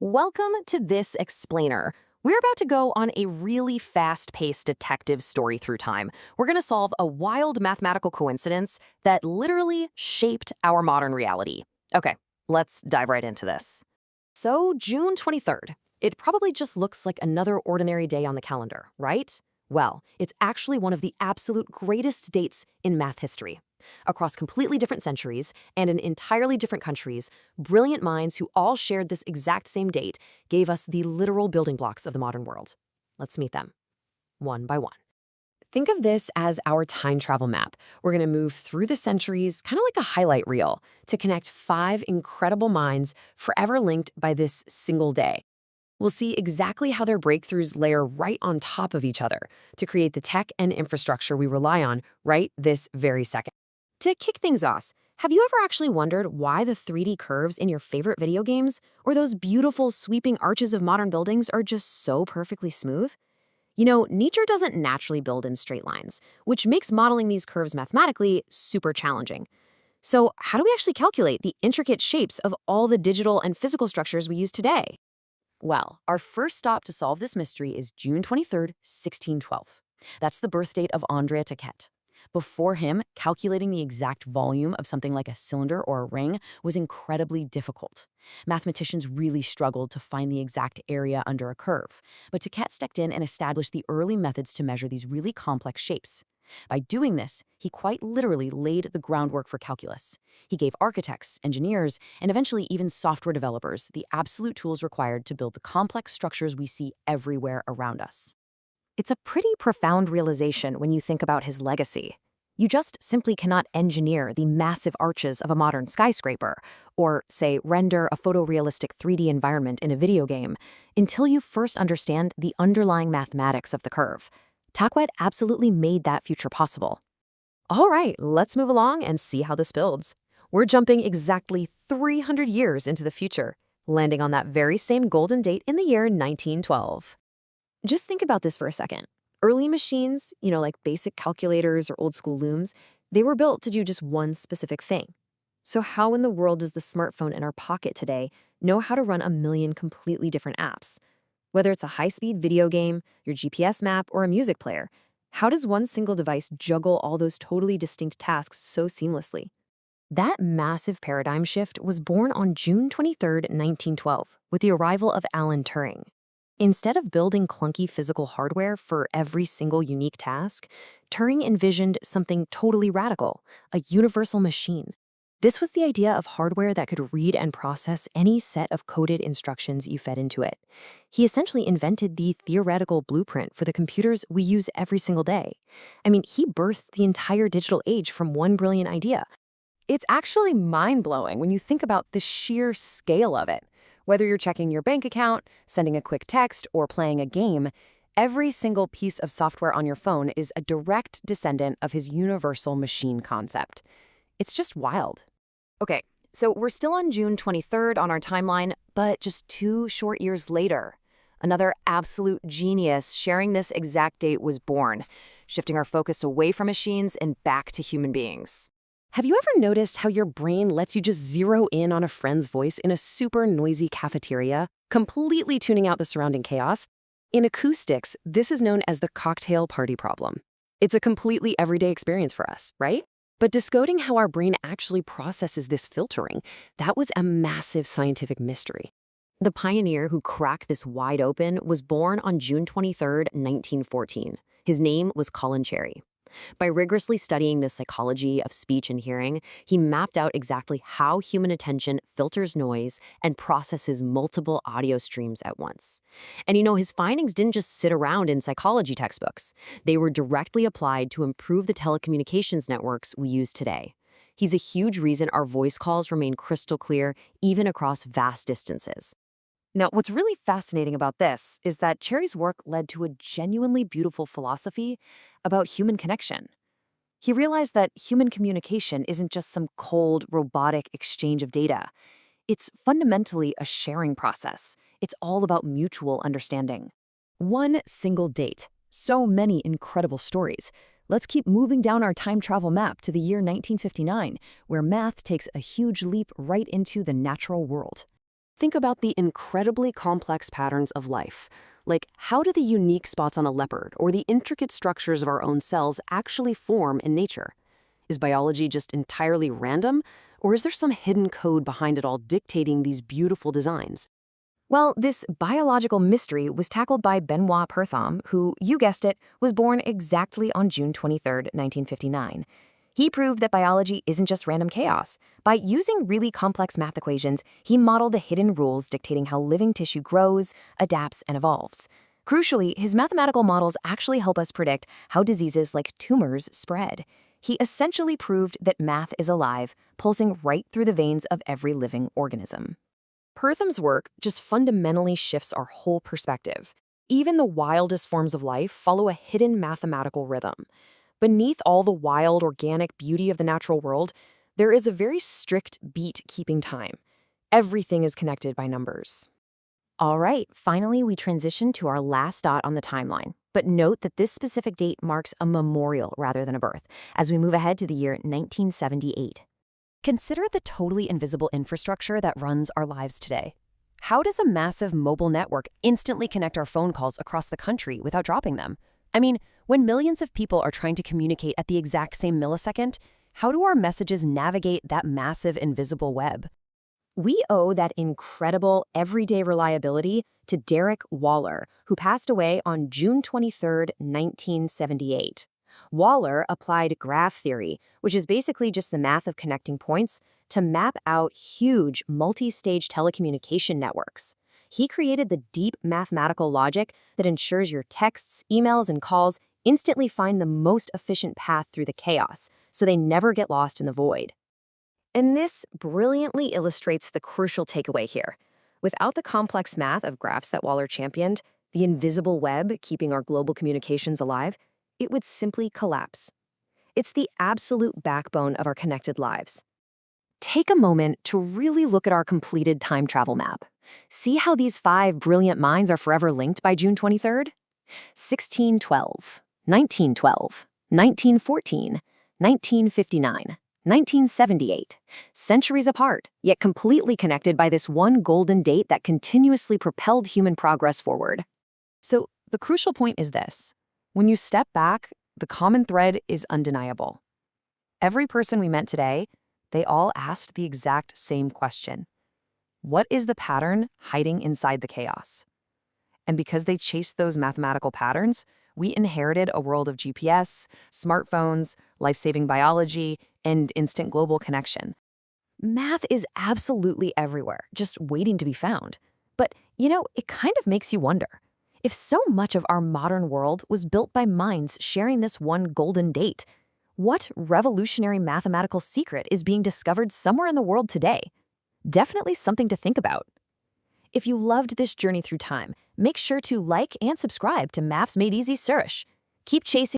Welcome to this explainer. We're about to go on a really fast-paced detective story through time. We're going to solve a wild mathematical coincidence that literally shaped our modern reality. Okay, let's dive right into this. So, June 23rd. It probably just looks like another ordinary day on the calendar, right? Well, it's actually one of the absolute greatest dates in math history. Across completely different centuries and in entirely different countries, brilliant minds who all shared this exact same date gave us the literal building blocks of the modern world. Let's meet them, one by one. Think of this as our time travel map. We're going to move through the centuries, kind of like a highlight reel, to connect 5 incredible minds forever linked by this single day. We'll see exactly how their breakthroughs layer right on top of each other to create the tech and infrastructure we rely on right this very second. To kick things off, have you ever actually wondered why the 3D curves in your favorite video games or those beautiful sweeping arches of modern buildings are just so perfectly smooth? You know, nature doesn't naturally build in straight lines, which makes modeling these curves mathematically super challenging. So, how do we actually calculate the intricate shapes of all the digital and physical structures we use today? Well, our first stop to solve this mystery is June 23rd, 1612. That's the birth date of Andrea Tacquet. Before him, calculating the exact volume of something like a cylinder or a ring was incredibly difficult. Mathematicians really struggled to find the exact area under a curve, but Tacquet stepped in and established the early methods to measure these really complex shapes. By doing this, he quite literally laid the groundwork for calculus. He gave architects, engineers, and eventually even software developers the absolute tools required to build the complex structures we see everywhere around us. It's a pretty profound realization when you think about his legacy. You just simply cannot engineer the massive arches of a modern skyscraper, or, say, render a photorealistic 3D environment in a video game, until you first understand the underlying mathematics of the curve. Tacquet absolutely made that future possible. All right, let's move along and see how this builds. We're jumping exactly 300 years into the future, landing on that very same golden date in the year 1912. Just think about this for a second. Early machines, like basic calculators or old school looms, they were built to do just one specific thing. So how in the world does the smartphone in our pocket today know how to run a million completely different apps? Whether it's a high-speed video game, your GPS map, or a music player, how does one single device juggle all those totally distinct tasks so seamlessly? That massive paradigm shift was born on June 23rd, 1912, with the arrival of Alan Turing. Instead of building clunky physical hardware for every single unique task, Turing envisioned something totally radical, a universal machine. This was the idea of hardware that could read and process any set of coded instructions you fed into it. He essentially invented the theoretical blueprint for the computers we use every single day. He birthed the entire digital age from one brilliant idea. It's actually mind-blowing when you think about the sheer scale of it. Whether you're checking your bank account, sending a quick text, or playing a game, every single piece of software on your phone is a direct descendant of his universal machine concept. It's just wild. Okay, so we're still on June 23rd on our timeline, but just 2 short years later, another absolute genius sharing this exact date was born, shifting our focus away from machines and back to human beings. Have you ever noticed how your brain lets you just zero in on a friend's voice in a super noisy cafeteria, completely tuning out the surrounding chaos? In acoustics, this is known as the cocktail party problem. It's a completely everyday experience for us, right? But decoding how our brain actually processes this filtering, that was a massive scientific mystery. The pioneer who cracked this wide open was born on June 23rd, 1914. His name was Colin. By rigorously studying the psychology of speech and hearing, he mapped out exactly how human attention filters noise and processes multiple audio streams at once. And his findings didn't just sit around in psychology textbooks. They were directly applied to improve the telecommunications networks we use today. He's a huge reason our voice calls remain crystal clear even across vast distances. Now, what's really fascinating about this is that Cherry's work led to a genuinely beautiful philosophy about human connection. He realized that human communication isn't just some cold, robotic exchange of data. It's fundamentally a sharing process. It's all about mutual understanding. One single date. So many incredible stories. Let's keep moving down our time travel map to the year 1959, where math takes a huge leap right into the natural world. Think about the incredibly complex patterns of life. Like, how do the unique spots on a leopard or the intricate structures of our own cells actually form in nature? Is biology just entirely random, or is there some hidden code behind it all dictating these beautiful designs? Well, this biological mystery was tackled by Benoit Perthame, who, you guessed it, was born exactly on June 23, 1959. He proved that biology isn't just random chaos. By using really complex math equations, he modeled the hidden rules dictating how living tissue grows, adapts, and evolves. Crucially, his mathematical models actually help us predict how diseases like tumors spread. He essentially proved that math is alive, pulsing right through the veins of every living organism. Perthame's work just fundamentally shifts our whole perspective. Even the wildest forms of life follow a hidden mathematical rhythm. Beneath all the wild, organic beauty of the natural world, there is a very strict beat keeping time. Everything is connected by numbers. All right, finally, we transition to our last dot on the timeline. But note that this specific date marks a memorial rather than a birth, as we move ahead to the year 1978. Consider the totally invisible infrastructure that runs our lives today. How does a massive mobile network instantly connect our phone calls across the country without dropping them? I mean, when millions of people are trying to communicate at the exact same millisecond, how do our messages navigate that massive invisible web? We owe that incredible everyday reliability to Derek Waller, who passed away on June 23, 1978. Waller applied graph theory, which is basically just the math of connecting points, to map out huge multi-stage telecommunication networks. He created the deep mathematical logic that ensures your texts, emails, and calls instantly find the most efficient path through the chaos, so they never get lost in the void. And this brilliantly illustrates the crucial takeaway here. Without the complex math of graphs that Waller championed, the invisible web keeping our global communications alive, it would simply collapse. It's the absolute backbone of our connected lives. Take a moment to really look at our completed time travel map. See how these 5 brilliant minds are forever linked by June 23rd? 1612, 1912, 1914, 1959, 1978. Centuries apart, yet completely connected by this one golden date that continuously propelled human progress forward. So, the crucial point is this. When you step back, the common thread is undeniable. Every person we met today, they all asked the exact same question. What is the pattern hiding inside the chaos? And because they chased those mathematical patterns, we inherited a world of GPS, smartphones, life-saving biology, and instant global connection. Math is absolutely everywhere, just waiting to be found. But, it kind of makes you wonder. If so much of our modern world was built by minds sharing this one golden date, what revolutionary mathematical secret is being discovered somewhere in the world today? Definitely something to think about. If you loved this journey through time, make sure to like and subscribe to Maths Made Easy Suresh. Keep chasing